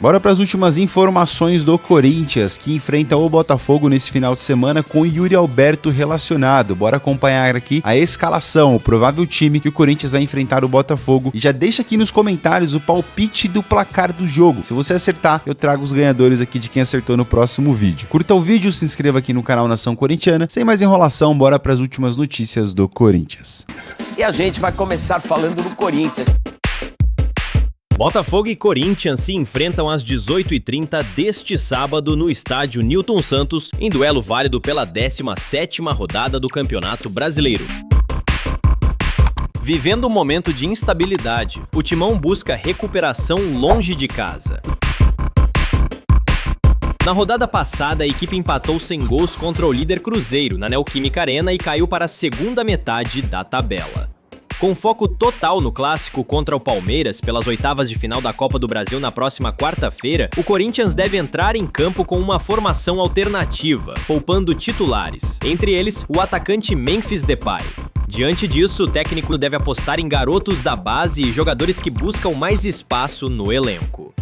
Bora para as últimas informações do Corinthians, que enfrenta o Botafogo nesse final de semana com Yuri Alberto relacionado. Bora acompanhar aqui a escalação, o provável time que o Corinthians vai enfrentar o Botafogo. E já deixa aqui nos comentários o palpite do placar do jogo. Se você acertar, eu trago os ganhadores aqui de quem acertou no próximo vídeo. Curta o vídeo, se inscreva aqui no canal Nação Corintiana. Sem mais enrolação, bora para as últimas notícias do Corinthians. E a gente vai começar falando do Corinthians. Botafogo e Corinthians se enfrentam às 18h30 deste sábado no estádio Newton Santos, em duelo válido pela 17ª rodada do Campeonato Brasileiro. Vivendo um momento de instabilidade, o Timão busca recuperação longe de casa. Na rodada passada, a equipe empatou sem gols contra o líder Cruzeiro na Neoquímica Arena e caiu para a segunda metade da tabela. Com foco total no clássico contra o Palmeiras pelas oitavas de final da Copa do Brasil na próxima quarta-feira, o Corinthians deve entrar em campo com uma formação alternativa, poupando titulares, entre eles o atacante Memphis Depay. Diante disso, o técnico deve apostar em garotos da base e jogadores que buscam mais espaço no elenco.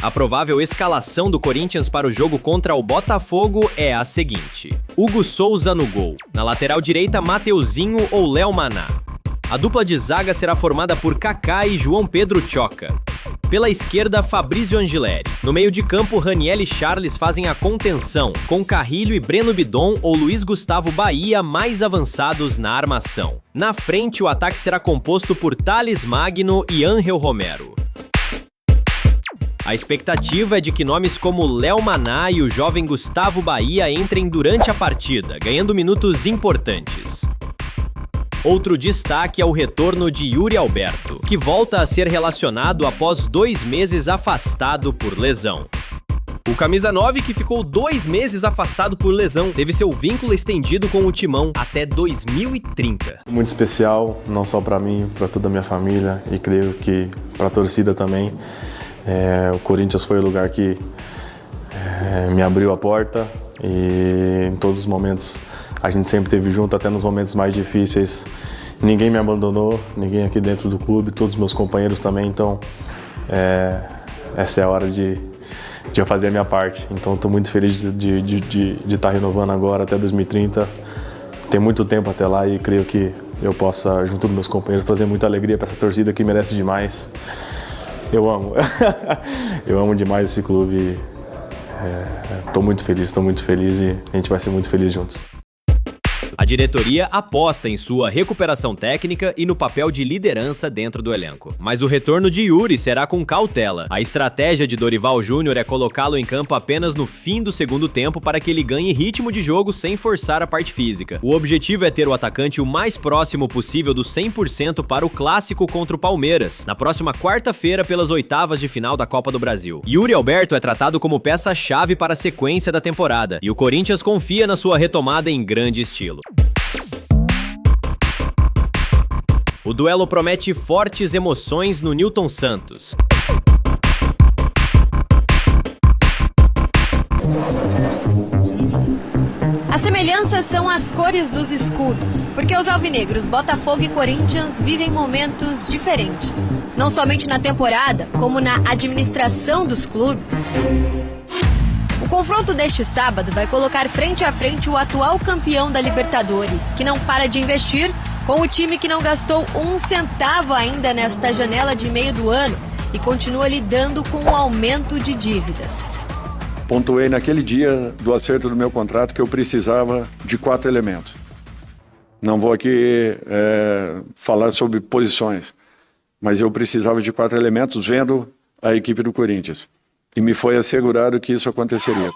A provável escalação do Corinthians para o jogo contra o Botafogo é a seguinte: Hugo Souza no gol. Na lateral direita, Mateuzinho ou Léo Maná. A dupla de zaga será formada por Kaká e João Pedro Tchoca. Pela esquerda, Fabrício Angileri. No meio de campo, Raniel e Charles fazem a contenção, com Carrilho e Breno Bidon ou Luiz Gustavo Bahia mais avançados na armação. Na frente, o ataque será composto por Thales Magno e Ángel Romero. A expectativa é de que nomes como Léo Maná e o jovem Gustavo Bahia entrem durante a partida, ganhando minutos importantes. Outro destaque é o retorno de Yuri Alberto, que volta a ser relacionado após 2 meses afastado por lesão. O camisa 9, que ficou 2 meses afastado por lesão, teve seu vínculo estendido com o Timão até 2030. Muito especial, não só para mim, para toda a minha família e creio que para a torcida também. O Corinthians foi o lugar que me abriu a porta e em todos os momentos a gente sempre esteve junto, até nos momentos mais difíceis. Ninguém me abandonou, ninguém aqui dentro do clube, todos os meus companheiros também, então essa é a hora de eu fazer a minha parte. Então estou muito feliz de estar renovando agora até 2030. Tem muito tempo até lá e creio que eu possa, junto dos meus companheiros, trazer muita alegria para essa torcida que merece demais. Eu amo, eu amo demais esse clube, estou muito feliz e a gente vai ser muito feliz juntos. A diretoria aposta em sua recuperação técnica e no papel de liderança dentro do elenco. Mas o retorno de Yuri será com cautela. A estratégia de Dorival Júnior é colocá-lo em campo apenas no fim do segundo tempo para que ele ganhe ritmo de jogo sem forçar a parte física. O objetivo é ter o atacante o mais próximo possível do 100% para o clássico contra o Palmeiras, na próxima quarta-feira pelas oitavas de final da Copa do Brasil. Yuri Alberto é tratado como peça-chave para a sequência da temporada, e o Corinthians confia na sua retomada em grande estilo. O duelo promete fortes emoções no Newton Santos. As semelhanças são as cores dos escudos, porque os alvinegros Botafogo e Corinthians vivem momentos diferentes, não somente na temporada, como na administração dos clubes. O confronto deste sábado vai colocar frente a frente o atual campeão da Libertadores, que não para de investir, com o time que não gastou um centavo ainda nesta janela de meio do ano e continua lidando com o aumento de dívidas. Pontuei naquele dia do acerto do meu contrato que eu precisava de 4 elementos. Não vou aqui falar sobre posições, mas eu precisava de 4 elementos vendo a equipe do Corinthians. E me foi assegurado que isso aconteceria.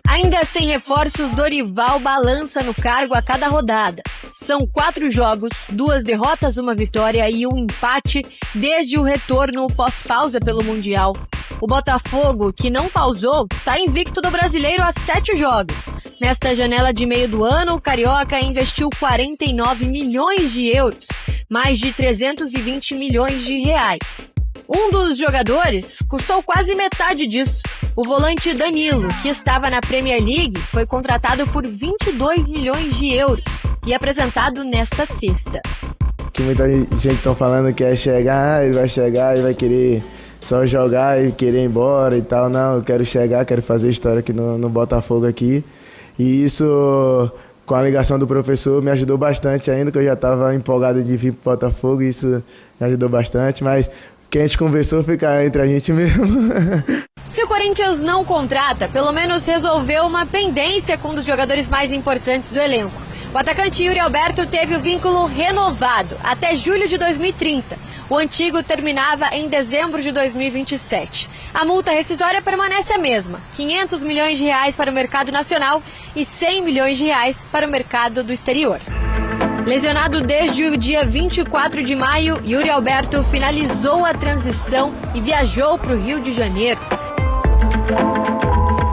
Ainda sem reforços, Dorival balança no cargo a cada rodada. São 4 jogos, 2 derrotas, 1 vitória e 1 empate desde o retorno pós-pausa pelo Mundial. O Botafogo, que não pausou, está invicto do Brasileiro a 7 jogos. Nesta janela de meio do ano, o Carioca investiu 49 milhões de euros, mais de 320 milhões de reais. Um dos jogadores custou quase metade disso. O volante Danilo, que estava na Premier League, foi contratado por 22 milhões de euros e apresentado nesta sexta. Que muita gente está falando que ele vai chegar e vai querer só jogar e querer ir embora e tal. Não, eu quero chegar, quero fazer história aqui no Botafogo aqui. E isso, com a ligação do professor, me ajudou bastante ainda, que eu já estava empolgado de vir para o Botafogo, e isso me ajudou bastante, mas o que a gente conversou fica entre a gente mesmo. Se o Corinthians não contrata, pelo menos resolveu uma pendência com um dos jogadores mais importantes do elenco. O atacante Yuri Alberto teve o vínculo renovado até julho de 2030. O antigo terminava em dezembro de 2027. A multa rescisória permanece a mesma, R$500 milhões para o mercado nacional e R$100 milhões para o mercado do exterior. Lesionado desde o dia 24 de maio, Yuri Alberto finalizou a transição e viajou para o Rio de Janeiro.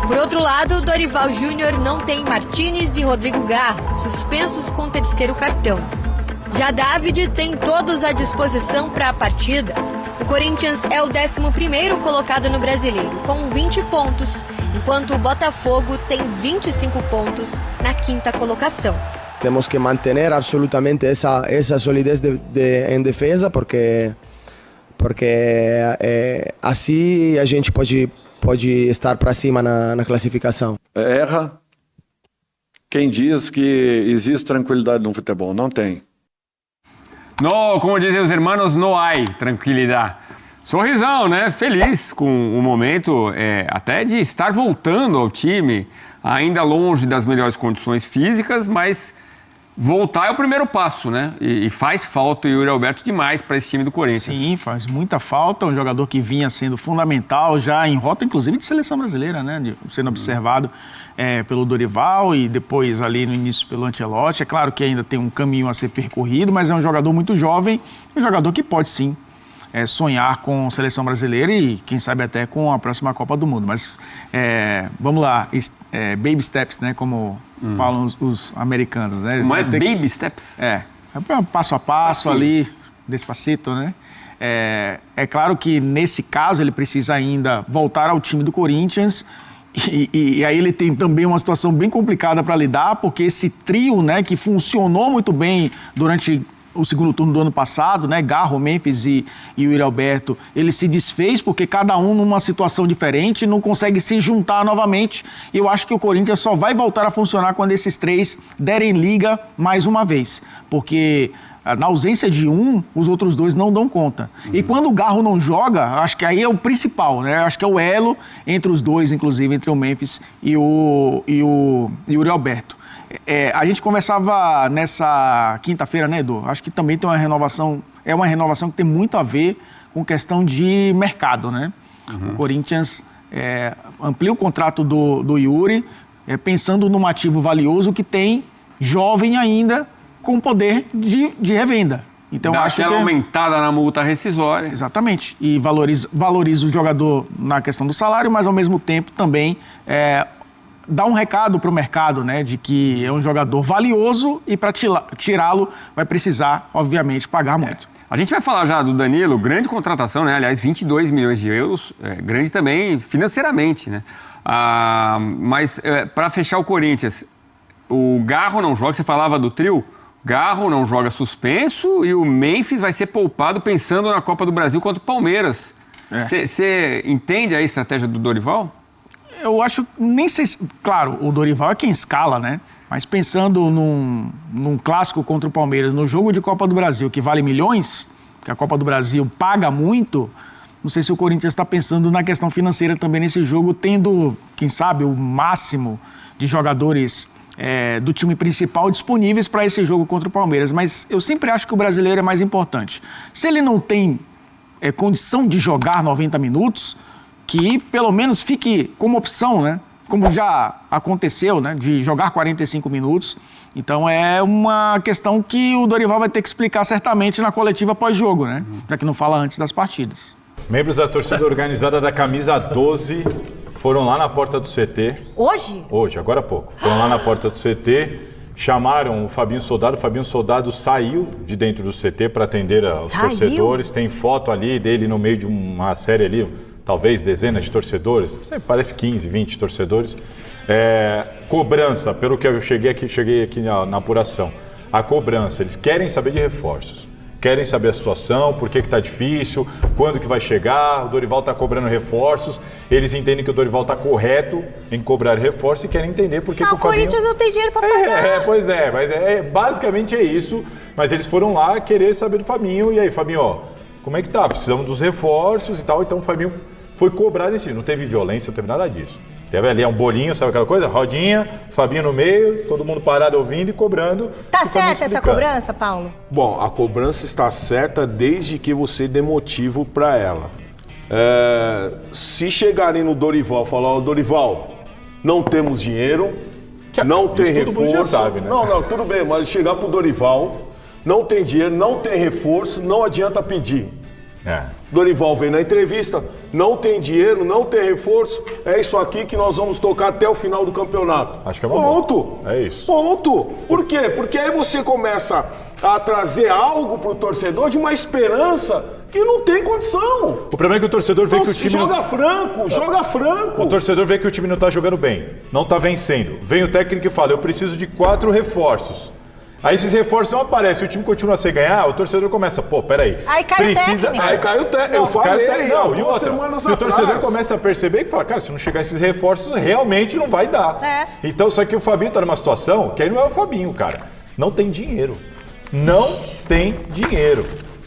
Por outro lado, Dorival Júnior não tem Martínez e Rodrigo Garro, suspensos com o terceiro cartão. Já David tem todos à disposição para a partida. O Corinthians é o 11º colocado no Brasileiro, com 20 pontos, enquanto o Botafogo tem 25 pontos na 5ª colocação. Temos que manter absolutamente essa solidez em defesa, porque assim a gente pode estar para cima na classificação. Erra quem diz que existe tranquilidade no futebol. Não tem. No, como dizem os irmãos, no hay tranquilidade. Sorrisão, né? Feliz com o momento, até de estar voltando ao time, ainda longe das melhores condições físicas, mas voltar é o primeiro passo, né? E faz falta o Yuri Alberto demais para esse time do Corinthians. Sim, faz muita falta. Um jogador que vinha sendo fundamental já em rota, inclusive, de seleção brasileira, né? Sendo observado pelo Dorival e depois ali no início pelo Ancelotti. É claro que ainda tem um caminho a ser percorrido, mas é um jogador muito jovem, um jogador que pode sim sonhar com a seleção brasileira e quem sabe até com a próxima Copa do Mundo. Mas vamos lá, baby steps, né? Como falam os americanos, né? Como é baby steps? Passo a passo ali, despacito, né? É claro que nesse caso ele precisa ainda voltar ao time do Corinthians e aí ele tem também uma situação bem complicada para lidar, porque esse trio, né, que funcionou muito bem durante o segundo turno do ano passado, né, Garro, Memphis e Yuri Alberto, ele se desfez porque cada um numa situação diferente, não consegue se juntar novamente. E eu acho que o Corinthians só vai voltar a funcionar quando esses três derem liga mais uma vez, porque na ausência de um, os outros dois não dão conta. E quando o Garro não joga, acho que aí é o principal, né? Acho que é o elo entre os dois, inclusive entre o Memphis e o Yuri Alberto. A gente conversava nessa quinta-feira, né, Edu? Acho que também tem uma renovação que tem muito a ver com questão de mercado, né? O Corinthians amplia o contrato do Yuri, pensando num ativo valioso que tem jovem ainda com poder de revenda. Então, dá acho aquela aumentada na multa rescisória. Exatamente. E valoriza o jogador na questão do salário, mas ao mesmo tempo também dá um recado para o mercado, né, de que é um jogador valioso e para tirá-lo vai precisar, obviamente, pagar muito. A gente vai falar já do Danilo, grande contratação, né? Aliás, 22 milhões de euros, grande também financeiramente, né? Mas para fechar o Corinthians, o Garro não joga, você falava do trio, Garro não joga suspenso e o Memphis vai ser poupado pensando na Copa do Brasil contra o Palmeiras. Você entende a estratégia do Dorival? Eu acho, nem sei se... Claro, o Dorival é quem escala, né? Mas pensando num clássico contra o Palmeiras, no jogo de Copa do Brasil, que vale milhões, que a Copa do Brasil paga muito, não sei se o Corinthians está pensando na questão financeira também nesse jogo, tendo, quem sabe, o máximo de jogadores do time principal disponíveis para esse jogo contra o Palmeiras. Mas eu sempre acho que o brasileiro é mais importante. Se ele não tem condição de jogar 90 minutos... que pelo menos fique como opção, né? Como já aconteceu, né? De jogar 45 minutos. Então é uma questão que o Dorival vai ter que explicar certamente na coletiva pós-jogo, né? Já que não fala antes das partidas. Membros da torcida organizada da camisa 12 foram lá na porta do CT. Hoje? Hoje, agora há pouco. Foram lá na porta do CT, chamaram o Fabinho Soldado. O Fabinho Soldado saiu de dentro do CT para atender aos torcedores. Tem foto ali dele no meio de uma série ali, talvez dezenas de torcedores, não sei, parece 15, 20 torcedores. Cobrança, pelo que eu cheguei aqui na apuração. A cobrança, eles querem saber de reforços. querem saber a situação, por que tá difícil, quando que vai chegar, o Dorival tá cobrando reforços, eles entendem que o Dorival tá correto em cobrar reforços e querem entender por que, que o Fabinho... o Corinthians não tem dinheiro para pagar. Pois é, mas basicamente é isso, mas eles foram lá querer saber do Fabinho, e aí, Fabinho, ó, como é que tá? Precisamos dos reforços e tal, então o Fabinho foi cobrar esse, não teve violência, não teve nada disso. Teve ali um bolinho, sabe aquela coisa? Rodinha, Fabinho no meio, todo mundo parado ouvindo e cobrando. Tá certa essa cobrança, Paulo? Bom, a cobrança está certa desde que você dê motivo para ela. Se chegarem no Dorival e falar, ó, Dorival, não temos dinheiro, não tem reforço. Todo mundo já sabe, né? Não, tudo bem, mas chegar pro Dorival, não tem dinheiro, não tem reforço, não adianta pedir. Dorival vem na entrevista, não tem dinheiro, não tem reforço, é isso aqui que nós vamos tocar até o final do campeonato. Acho que é uma Ponto. É isso. Ponto. Por quê? Porque aí você começa a trazer algo pro torcedor de uma esperança que não tem condição. O problema é que o torcedor vê que o time joga franco. O torcedor vê que o time não tá jogando bem, não tá vencendo. Vem o técnico e fala, eu preciso de 4 reforços. Aí esses reforços não aparecem, o time continua sem ganhar, o torcedor começa, peraí. Aí cai o técnico. Aí cai o técnico. Eu falei, e outra. E o torcedor começa a perceber que fala, cara, se não chegar esses reforços, realmente não vai dar. Então, só que o Fabinho tá numa situação que aí não é o Fabinho, cara. Não tem dinheiro. Não tem dinheiro.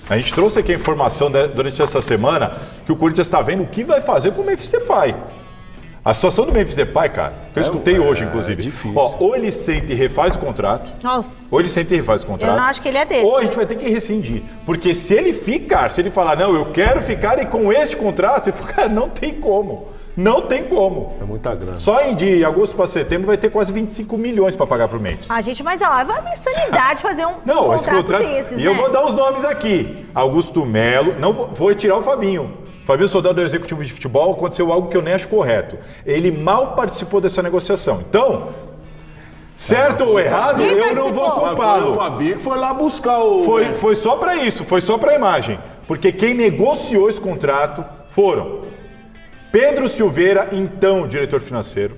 A gente trouxe aqui a informação durante essa semana que o Corinthians está vendo o que vai fazer com o Memphis Depay. A situação do Memphis Depay, cara, que eu escutei hoje, inclusive. Difícil. Ou ele senta e refaz o contrato. Nossa. Ou ele senta e refaz o contrato. Eu não acho que ele é desse. Ou a gente vai ter que rescindir. Porque se ele falar, não, eu quero ficar e com este contrato, ele fala, cara, não tem como. Não tem como. É muita grana. Só de agosto para setembro vai ter quase 25 milhões para pagar pro Memphis. Gente, mas ó, é uma insanidade fazer um contrato desses, E eu vou dar os nomes aqui. Augusto Melo, não vou tirar o Fabinho. Fabinho Soldado do Executivo de Futebol, aconteceu algo que eu nem acho correto. Ele mal participou dessa negociação. Então, certo ou errado, eu não vou culpá-lo. O Fabinho foi lá buscar o... Foi só para isso, foi só para a imagem. Porque quem negociou esse contrato foram Pedro Silveira, então diretor financeiro,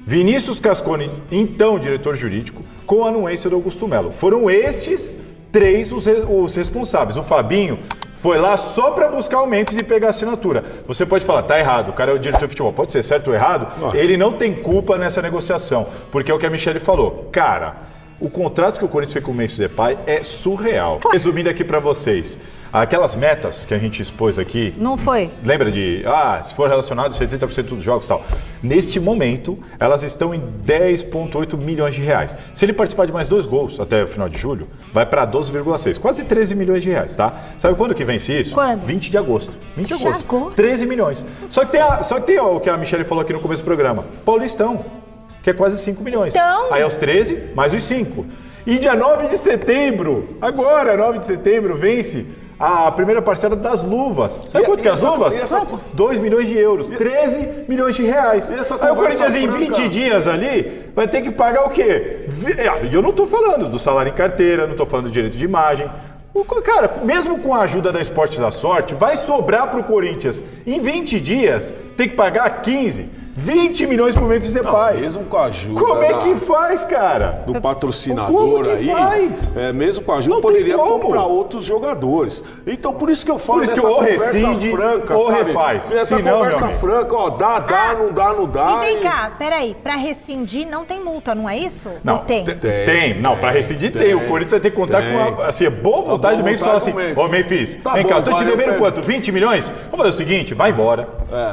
Vinícius Cascone, então diretor jurídico, com a anuência do Augusto Melo. Foram estes 3 os responsáveis. O Fabinho foi lá só para buscar o Memphis e pegar a assinatura. Você pode falar, tá errado, o cara é o diretor de futebol. Pode ser certo ou errado, ele não tem culpa nessa negociação. Porque é o que a Michele falou. Cara, o contrato que o Corinthians fez com o Memphis Depay é surreal. Resumindo aqui para vocês, aquelas metas que a gente expôs aqui... Não foi. Lembra de, se for relacionado, 70% dos jogos e tal. Neste momento, elas estão em 10,8 milhões de reais. Se ele participar de mais 2 gols até o final de julho, vai para 12,6, quase 13 milhões de reais, tá? Sabe quando que vence isso? Quando? 20 de agosto. 20 de agosto. 13 milhões. Só que tem o que a Michele falou aqui no começo do programa. Paulistão, que é quase 5 milhões. Então... Aí aos 13, mais os 5. E dia 9 de setembro, agora, 9 de setembro, vence a primeira parcela das luvas. Sabe quanto que é as luvas? 2 milhões de euros, 13 milhões de reais. Aí o Corinthians em 20 dias ali vai ter que pagar o quê? Eu não estou falando do salário em carteira, não estou falando do direito de imagem. Cara, mesmo com a ajuda da Esportes da Sorte, vai sobrar para o Corinthians em 20 dias ter que pagar 15, 20 milhões pro Memphis Depay. Mesmo com a ajuda. Como é que faz, cara? Do patrocinador aí. Faz? Mesmo com a ajuda, poderia comprar outros jogadores. Então, por isso que eu falo dessa conversa franca, ou sabe? refaz. Essa conversa franca, dá, não dá, não dá. E vem cá, peraí, pra rescindir não tem multa, não é isso? Não, ou tem? Tem. Não, pra rescindir tem. O Corinthians vai ter que contar com a boa vontade do Memphis. Fala assim, Memphis, vem cá, eu tô te devendo quanto? 20 milhões? Vamos fazer o seguinte, vai embora.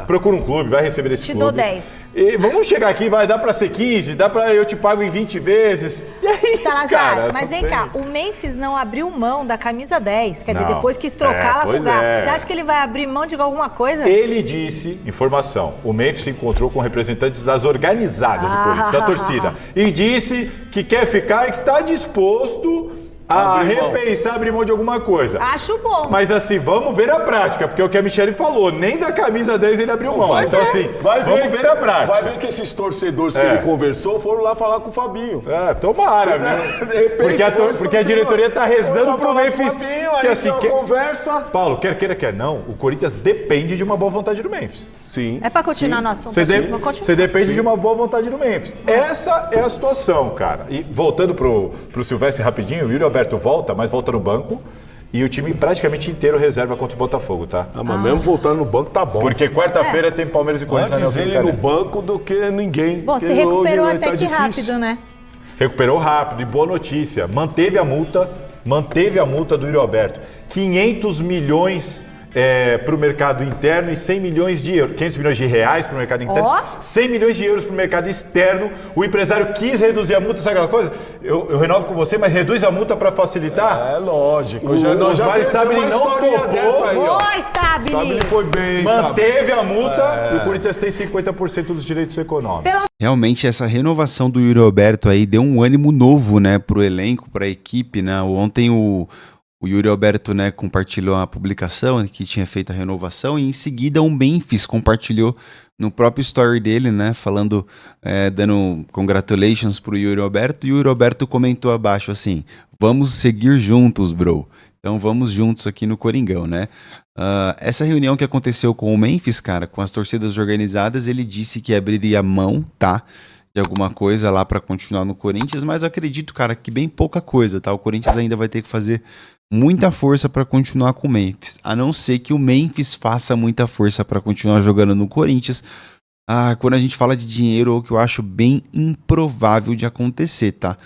Procura um clube, vai receber esse clube. Te dou 10. E vamos chegar aqui, vai dar pra ser 15, dá pra eu te pago em 20 vezes. E é isso, Salazar, cara. mas vem cá, o Memphis não abriu mão da camisa 10, quer dizer, depois quis trocá-la com o Galo. Você acha que ele vai abrir mão de alguma coisa? Ele disse, informação, o Memphis se encontrou com representantes das organizadas do Corinthians, da torcida, e disse que quer ficar e que tá disposto a repensar, abrir mão de alguma coisa. Acho bom. Mas assim, vamos ver a prática, porque é o que a Michele falou, nem da camisa 10 ele abriu mão. Então assim, vamos ver a prática. Vai ver que esses torcedores que ele conversou foram lá falar com o Fabinho. Tomara, viu? Porque a diretoria tá rezando pro Memphis. Que assim, conversa. Paulo, quer não, o Corinthians depende de uma boa vontade do Memphis. Sim. É pra continuar no assunto. Você depende de uma boa vontade do Memphis. Essa é a situação, cara. E voltando pro Silvestre rapidinho, o Yuri Alberto volta, mas volta no banco. e o time praticamente inteiro reserva contra o Botafogo, tá? Mas mesmo voltando no banco tá bom. Porque quarta-feira tem Palmeiras e Corinthians. Antes ele no banco do que ninguém. Bom, se recuperou até que rápido, né? Recuperou rápido, e boa notícia, manteve a multa do Yuri Alberto. 500 milhões para o mercado interno e 100 milhões de euros, 500 milhões de reais para o mercado interno, 100 milhões de euros para o mercado externo. O empresário quis reduzir a multa, sabe aquela coisa? Eu renovo com você, mas reduz a multa para facilitar? É lógico. O Osmar Stabile não topou. Boa, Stabile! Stabile foi bem, manteve a multa e o Corinthians tem 50% dos direitos econômicos. Realmente essa renovação do Yuri Alberto aí deu um ânimo novo, né, pro elenco, pra equipe, né? Ontem o Yuri Alberto, né, compartilhou a publicação que tinha feito a renovação e em seguida o Memphis compartilhou no próprio story dele, né, falando, dando congratulations pro Yuri Alberto, e o Yuri Alberto comentou abaixo assim: vamos seguir juntos, bro. Então vamos juntos aqui no Coringão, né? Essa reunião que aconteceu com o Memphis, cara, com as torcidas organizadas, ele disse que abriria mão, tá? De alguma coisa lá para continuar no Corinthians, mas eu acredito, cara, que bem pouca coisa, tá? O Corinthians ainda vai ter que fazer muita força para continuar com o Memphis, a não ser que o Memphis faça muita força para continuar jogando no Corinthians. Quando a gente fala de dinheiro, o que eu acho bem improvável de acontecer, tá?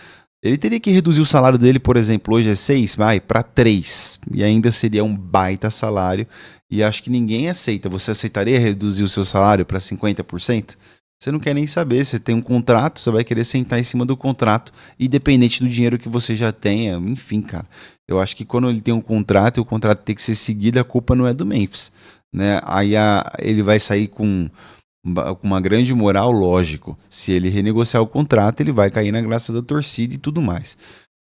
Ele teria que reduzir o salário dele, por exemplo, hoje é 6, para 3, e ainda seria um baita salário, e acho que ninguém aceita. Você aceitaria reduzir o seu salário para 50%? Você não quer nem saber, você tem um contrato, você vai querer sentar em cima do contrato, independente do dinheiro que você já tenha, enfim, cara. Eu acho que quando ele tem um contrato e o contrato tem que ser seguido, a culpa não é do Memphis, né? Aí ele vai sair com uma grande moral, lógico. Se ele renegociar o contrato, ele vai cair na graça da torcida e tudo mais.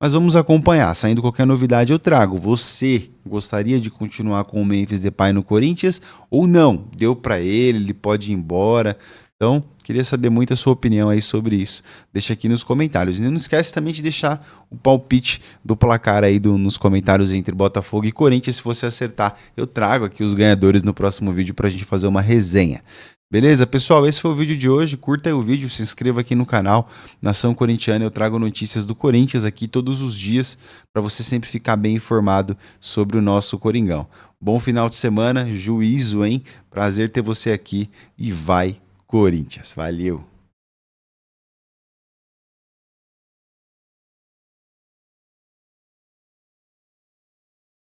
Mas vamos acompanhar, saindo qualquer novidade eu trago. Você gostaria de continuar com o Memphis Depay no Corinthians ou não? Deu pra ele pode ir embora? Então, queria saber muito a sua opinião aí sobre isso. Deixa aqui nos comentários. E não esquece também de deixar o palpite do placar aí nos comentários entre Botafogo e Corinthians. Se você acertar, eu trago aqui os ganhadores no próximo vídeo pra gente fazer uma resenha. Beleza, pessoal? Esse foi o vídeo de hoje. Curta aí o vídeo, se inscreva aqui no canal Nação Corintiana. Eu trago notícias do Corinthians aqui todos os dias para você sempre ficar bem informado sobre o nosso Coringão. Bom final de semana, juízo, hein? Prazer ter você aqui e vai Corinthians. Valeu!